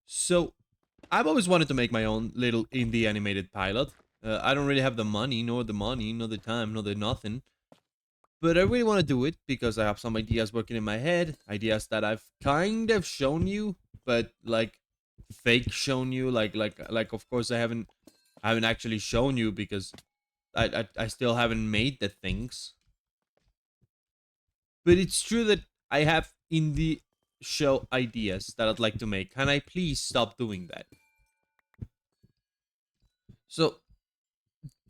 So, I've always wanted to make my own little indie animated pilot. I don't really have the money, nor the time, nor the nothing. But I really want to do it because I have some ideas working in my head, ideas that I've kind of shown you, but like fake shown you. Like. Of course, I haven't actually shown you because I still haven't made the things. But it's true that I have indie show ideas that I'd like to make. Can I please stop doing that? So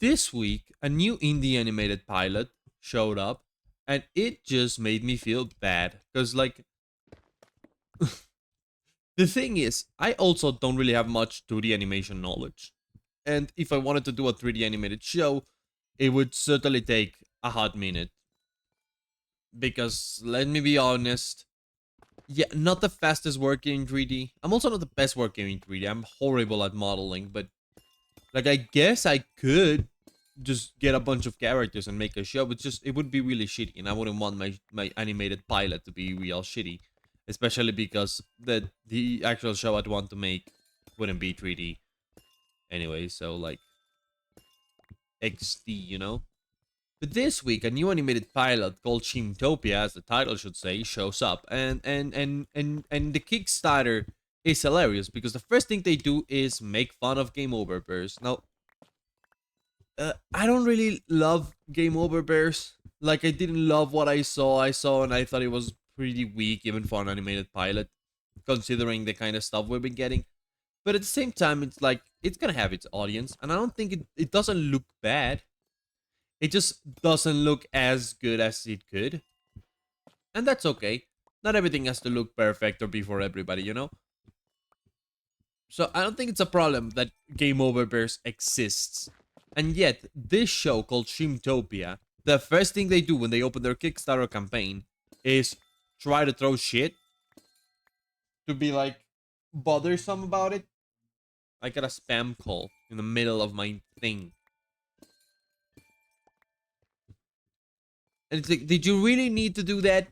this week, a new indie animated pilot showed up, and it just made me feel bad. Because, like, the thing is, I also don't really have much 2D animation knowledge. And if I wanted to do a 3D animated show, it would certainly take a hot minute. Because, let me be honest, yeah, not the fastest working in 3D. I'm also not the best working in 3D. I'm horrible at modeling, but, like, I guess I could just get a bunch of characters and make a show. It's just, it would be really shitty, and I wouldn't want my animated pilot to be real shitty, especially because the actual show I'd want to make wouldn't be 3D anyway. So like XD, you know. But this week, a new animated pilot called Chimptopia, as the title should say, shows up, and the Kickstarter is hilarious because the first thing they do is make fun of Game Over Bears. Now, I don't really love Game Over Bears. Like, I didn't love what I saw, and I thought it was pretty weak, even for an animated pilot, considering the kind of stuff we've been getting. But at the same time, it's like, it's gonna have its audience, and I don't think it doesn't look bad. It just doesn't look as good as it could. And that's okay. Not everything has to look perfect or be for everybody, you know? So I don't think it's a problem that Game Over Bears exists. And yet, this show called Chimptopia, the first thing they do when they open their Kickstarter campaign is try to throw shit. To be like bothersome about it. I got a spam call in the middle of my thing. And it's like, did you really need to do that?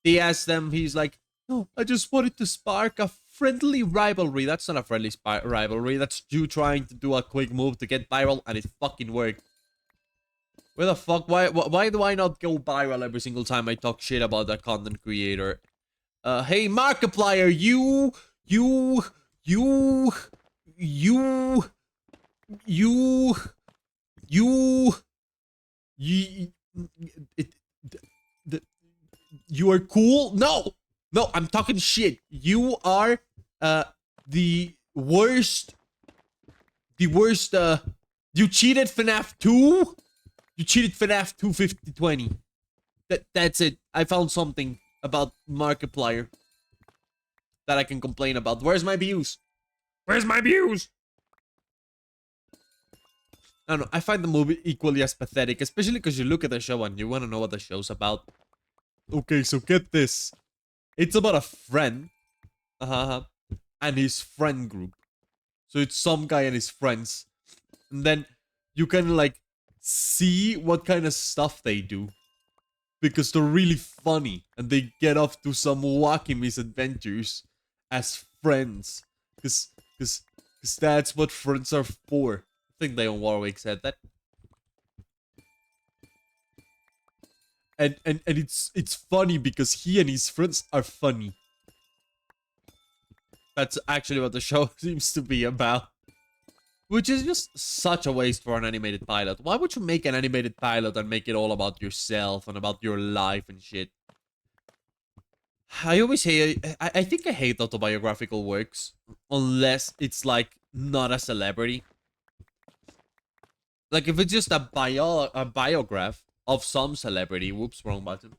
They asked them, he's like, no, I just wanted to spark a friendly rivalry. That's not a friendly rivalry. That's you trying to do a quick move to get viral, and it fucking worked. Where the fuck? Why do I not go viral every single time I talk shit about that content creator? Hey, Markiplier, you, you, you, you, you, it, the, you are cool. No, I'm talking shit. You are the worst. The worst. You cheated FNAF 2. You cheated FNAF 2 5020. That's it. I found something about Markiplier that I can complain about. Where's my views? Where's my views? I don't know. I find the movie equally as pathetic, especially because you look at the show and you want to know what the show's about. Okay, so get this. It's about a friend. And his friend group. So it's some guy and his friends. And then you can, like, see what kind of stuff they do. Because they're really funny. And they get off to some wacky misadventures as friends. Because that's what friends are for. I think Leon Warwick said that. And it's funny because he and his friends are funny. That's actually what the show seems to be about. Which is just such a waste for an animated pilot. Why would you make an animated pilot and make it all about yourself and about your life and shit? I always hate... I think I hate autobiographical works. Unless it's, like, not a celebrity. Like, if it's just a biograph of some celebrity... Whoops, wrong button.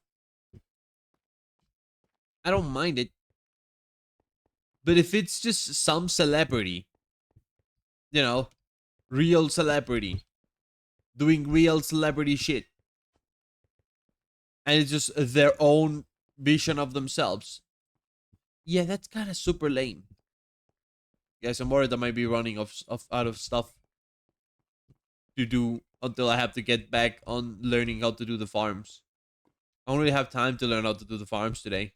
I don't mind it. But if it's just some celebrity... You know, real celebrity doing real celebrity shit, and it's just their own vision of themselves. Yeah, that's kind of super lame. Guys, I'm worried I might be running out of stuff to do until I have to get back on learning how to do the farms. I don't really have time to learn how to do the farms today.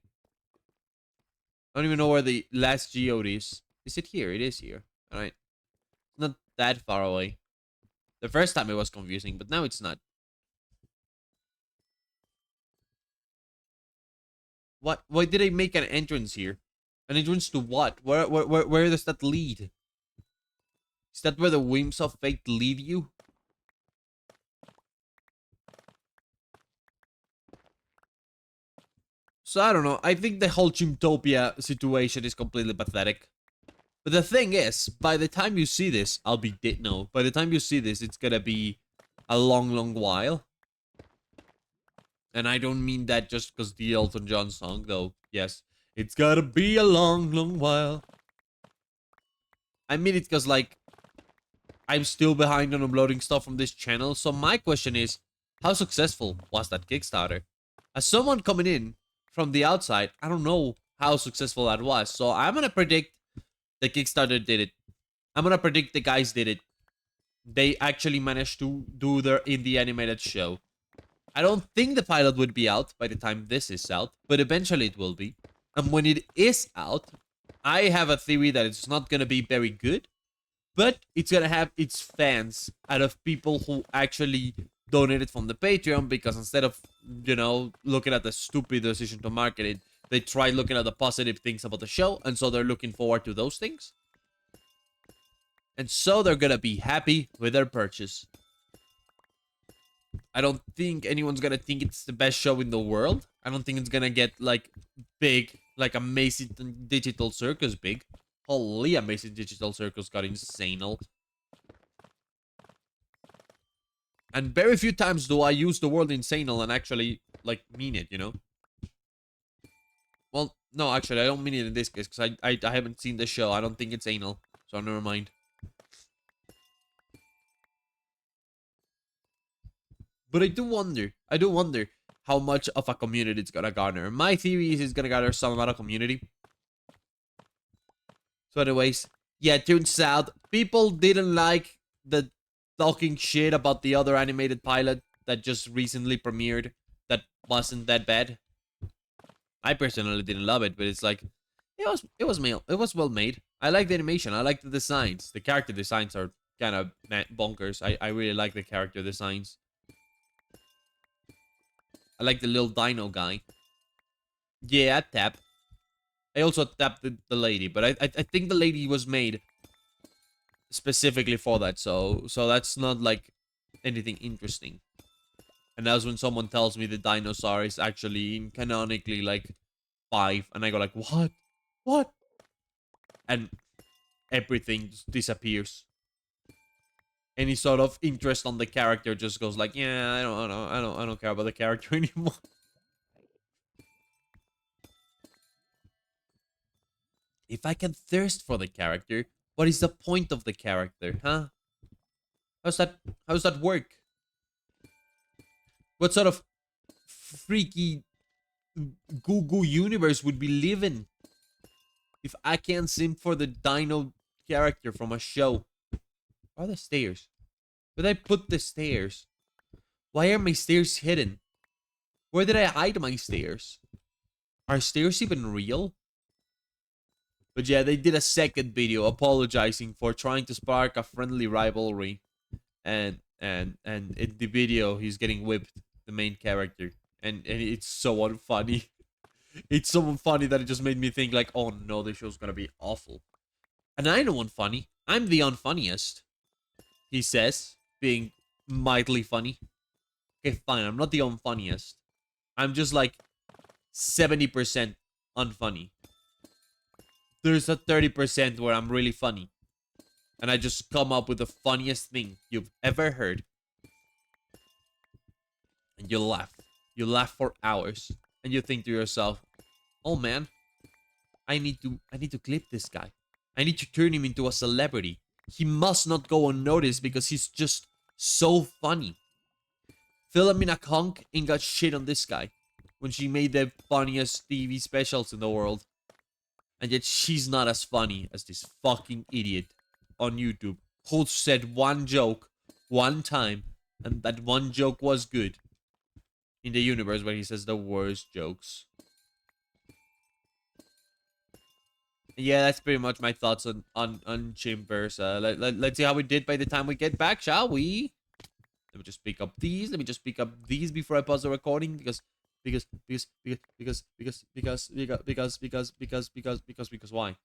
I don't even know where the last geode is. Is it here? It is here. Alright. Not that far away. The first time it was confusing, but now it's not. What? Why did I make an entrance here? An entrance to what? Where does that lead? Is that where the whims of fate lead you? So I don't know. I think the whole Chimptopia situation is completely pathetic. But the thing is, by the time you see this, I'll be dead. No, by the time you see this, it's gonna be a long, long while. And I don't mean that just because the Elton John song, though. Yes, it's gotta be a long, long while. I mean it because, like, I'm still behind on uploading stuff from this channel. So my question is, how successful was that Kickstarter? As someone coming in from the outside, I don't know how successful that was. So I'm gonna predict the Kickstarter did it. I'm gonna predict the guys did it. They actually managed to do their indie animated show. I don't think the pilot would be out by the time this is out, but eventually it will be. And when it is out, I have a theory that it's not gonna be very good, but it's gonna have its fans out of people who actually donated from the Patreon, because instead of, you know, looking at the stupid decision to market it, they try looking at the positive things about the show, and so they're looking forward to those things. And so they're gonna be happy with their purchase. I don't think anyone's gonna think it's the best show in the world. I don't think it's gonna get, like, big, like Amazing Digital Circus big. Holy, Amazing Digital Circus got insane. And very few times do I use the word insanal and actually, like, mean it, you know? Well, no, actually, I don't mean it in this case, because I haven't seen the show. I don't think it's anal, so never mind. But I do wonder how much of a community it's gonna garner. My theory is it's gonna garner some amount of community. So anyways, yeah, it turns out people didn't like the talking shit about the other animated pilot that just recently premiered that wasn't that bad. I personally didn't love it, but it's like, it was well made. I like the animation. I like the designs. The character designs are kind of bonkers. I really like the character designs. I like the little dino guy. Yeah, I tap. I also tapped the lady, but I think the lady was made specifically for that, so that's not like anything interesting. And that's when someone tells me the dinosaur is actually canonically like 5, and I go like, what? And everything just disappears. Any sort of interest on the character just goes like, yeah, I don't care about the character anymore. If I can thirst for the character, what is the point of the character, huh? How's that work? What sort of freaky goo goo universe would we live in if I can't simp for the dino character from a show? Where are the stairs? Where did I put the stairs? Why are my stairs hidden? Where did I hide my stairs? Are stairs even real? But yeah, they did a second video apologizing for trying to spark a friendly rivalry. And in the video, he's getting whipped, the main character. And it's so unfunny. It's so unfunny that it just made me think like, oh no, this show's gonna be awful. And I know unfunny. I'm the unfunniest, he says, being mildly funny. Okay, fine, I'm not the unfunniest. I'm just like 70% unfunny. There's a 30% where I'm really funny. And I just come up with the funniest thing you've ever heard. And you laugh. You laugh for hours. And you think to yourself, oh man, I need to clip this guy. I need to turn him into a celebrity. He must not go unnoticed because he's just so funny. Philomena Conk ain't got shit on this guy when she made the funniest TV specials in the world. And yet she's not as funny as this fucking idiot on YouTube who said one joke one time, and that one joke was good in the universe where he says the worst jokes. Yeah, that's pretty much my thoughts on Chimpers. Let's see how we did by the time we get back, shall we? Let me just pick up these. Let me just pick up these before I pause the recording because why?